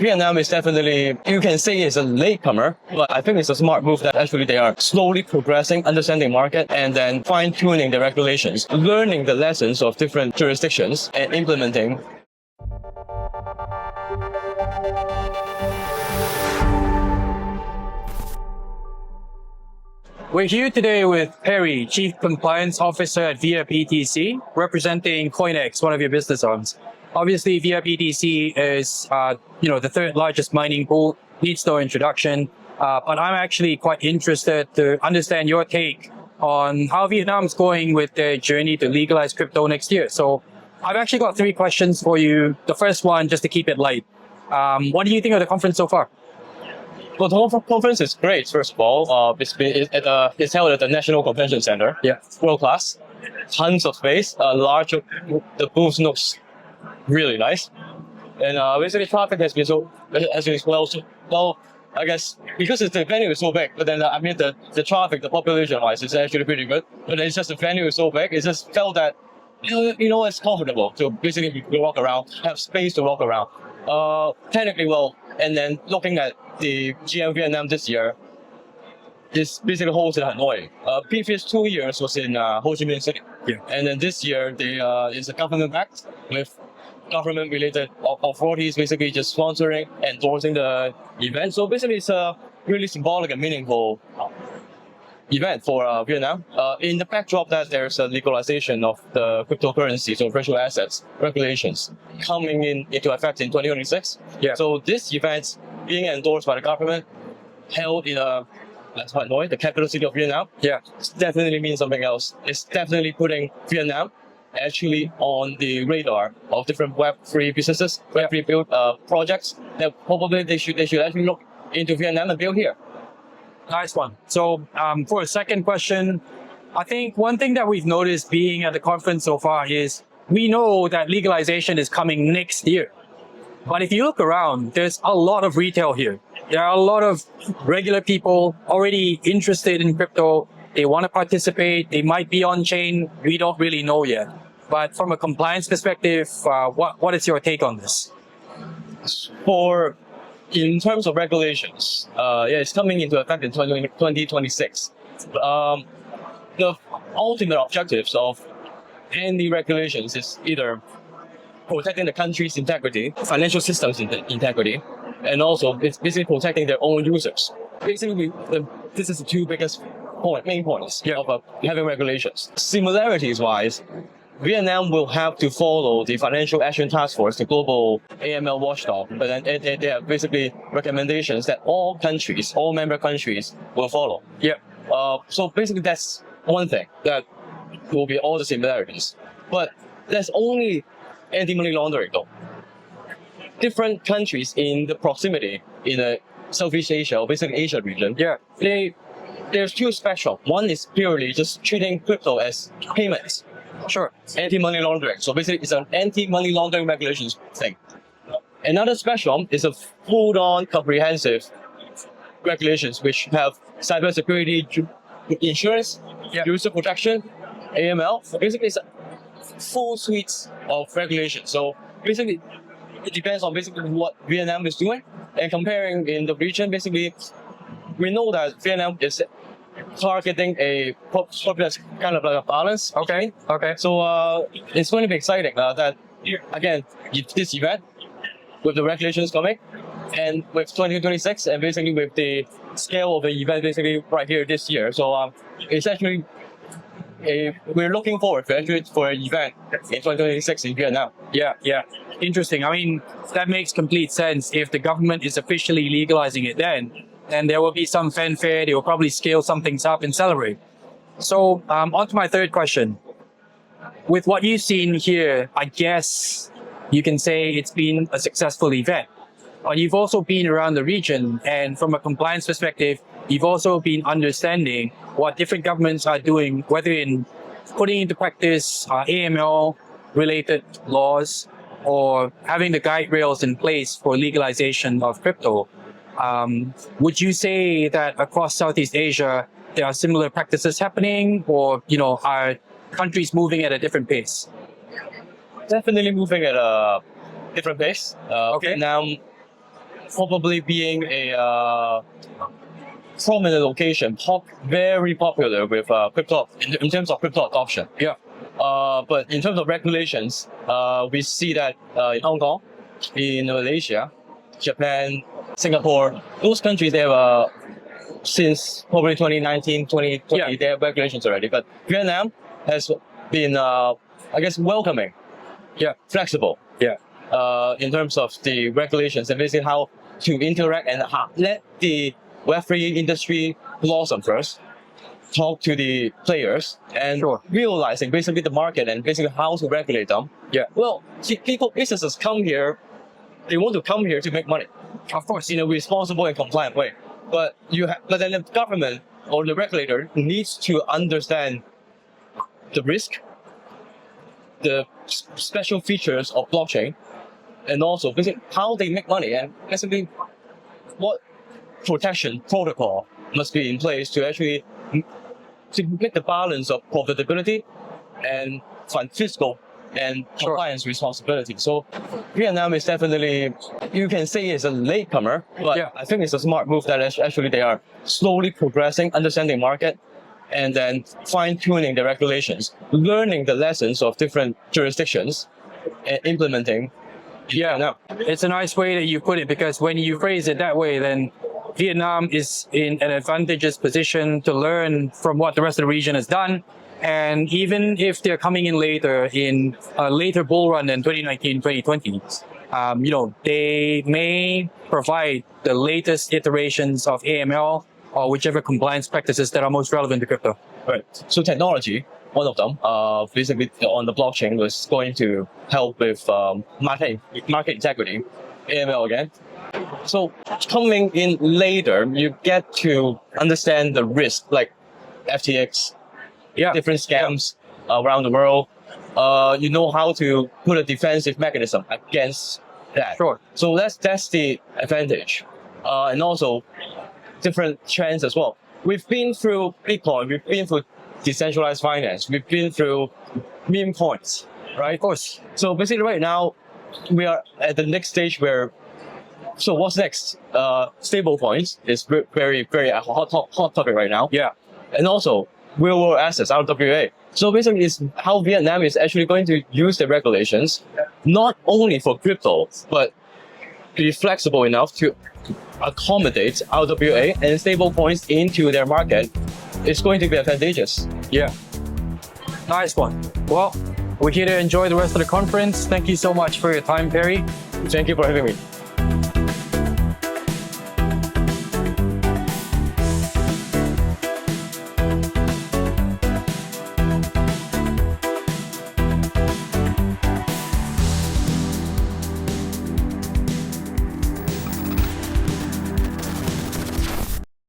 Vietnam is definitely, you can say it's a latecomer, but I think it's a smart move that actually they are slowly progressing, understanding market, and then fine-tuning the regulations, learning the lessons of different jurisdictions, and implementing. We're here today with Perry, Chief Compliance Officer at viaBTC, representing CoinEx, one of your business arms. Obviously, viaBTC is, the third largest mining pool, needs no introduction. But I'm actually quite interested to understand your take on how Vietnam's going with their journey to legalize crypto next year. So I've actually got 3 questions for you. The first one, just to keep it light. What do you think of the conference so far? Well, the whole conference is great, first of all. It's held at the National Convention Center. Yeah. World class. Tons of space. The booth looks really nice. And basically traffic has been well, I guess, because the venue is so big, but then, the traffic, the population-wise, is actually pretty good. But it's just the venue is so big, it just felt that, it's comfortable to basically walk around, have space to walk around. Technically, well, and then looking at the GM Vietnam this year, this basically holds in Hanoi. Previous 2 years was in Ho Chi Minh City. Yeah. And then this year, it's a government-backed with government-related authorities basically just sponsoring, endorsing the event. So basically, it's a really symbolic and meaningful event for Vietnam. In the backdrop that there's a legalization of the cryptocurrency, so virtual assets regulations coming into effect in 2026. Yeah. So this event being endorsed by the government, held in Hanoi, the capital city of Vietnam, definitely means something else. It's definitely putting Vietnam actually on the radar of different Web3 businesses, Web3 build projects that probably they should actually look into Vietnam and build here. Nice one. So for a second question, I think one thing that we've noticed being at the conference so far is we know that legalization is coming next year. But if you look around, there's a lot of retail here. There are a lot of regular people already interested in crypto. They want to participate. They might be on chain. We don't really know yet. But from a compliance perspective, what is your take on this? In terms of regulations, it's coming into effect in 2026. The ultimate objectives of any regulations is either protecting the country's integrity, financial system's integrity, and also it's basically protecting their own users. Basically, this is the 2 biggest main points of having regulations. Similarities-wise, Vietnam will have to follow the Financial Action Task Force, the global AML watchdog, but then they have basically recommendations that all member countries will follow. Yeah. So basically that's one thing that will be all the similarities. But that's only anti-money laundering though. Different countries in the proximity in Southeast Asia or basically Asia region, there's 2 spectrum. One is purely just treating crypto as payments. Sure. Anti-money laundering. So basically, it's an anti-money laundering regulations thing. Another spectrum is a full-on comprehensive regulations which have cybersecurity, insurance, user protection, AML. So basically, it's a full suite of regulations. So basically, it depends on basically what Vietnam is doing. And comparing in the region, basically, we know that Vietnam is targeting a kind of like a balance. Okay. So it's going to be exciting that again this event with the regulations coming, and with 2026, and basically with the scale of the event basically right here this year. So it's actually we're looking forward for an event in 2026 in Vietnam. Yeah. Interesting. I mean, that makes complete sense. If the government is officially legalizing it, then there will be some fanfare. They will probably scale some things up and celebrate. So on to my third question. With what you've seen here, I guess you can say it's been a successful event. You've also been around the region, and from a compliance perspective, you've also been understanding what different governments are doing, whether in putting into practice AML-related laws or having the guide rails in place for legalization of crypto. Would you say that across Southeast Asia, there are similar practices happening, or are countries moving at a different pace? Definitely moving at a different pace. Okay. Vietnam probably being a prominent location, very popular with crypto in terms of crypto adoption. Yeah. But in terms of regulations, we see that in Hong Kong, in Malaysia, Japan, Singapore, those countries, they have since probably 2019, 2020, they have regulations already. But Vietnam has been, I guess, welcoming, flexible, in terms of the regulations and basically how to interact and let the Web3 industry blossom first. Talk to the players and realizing basically the market and basically how to regulate them. Yeah. Well, businesses come here, they want to come here to make money. Of course. In a responsible and compliant way. But then the government or the regulator needs to understand the risk, the special features of blockchain, and also basically how they make money and basically what protection protocol must be in place to actually to make the balance of profitability and fiscal and compliance responsibility. So Vietnam is definitely, you can say it's a latecomer, but I think it's a smart move that actually they are slowly progressing, understanding market, and then fine-tuning the regulations, learning the lessons of different jurisdictions, and implementing. Yeah, it's a nice way that you put it, because when you phrase it that way, then Vietnam is in an advantageous position to learn from what the rest of the region has done. And even if they're coming in later, in a later bull run than 2019, 2020, they may provide the latest iterations of AML or whichever compliance practices that are most relevant to crypto. Right. So technology, one of them, basically on the blockchain, was going to help with market integrity, AML again. So coming in later, you get to understand the risk, like FTX, different scams around the world. You know how to put a defensive mechanism against that. Sure. So that's the advantage, and also different trends as well. We've been through Bitcoin, we've been through decentralized finance, we've been through meme coins, right? Of course. So basically, right now we are at the next stage where. So what's next? Stable coins is very, very hot topic right now. Yeah. And also real world assets, RWA. So basically, it's how Vietnam is actually going to use the regulations, not only for crypto, but be flexible enough to accommodate RWA and stable coins into their market. It's going to be advantageous. Yeah. Nice one. Well, we're here to enjoy the rest of the conference. Thank you so much for your time, Perry. Thank you for having me.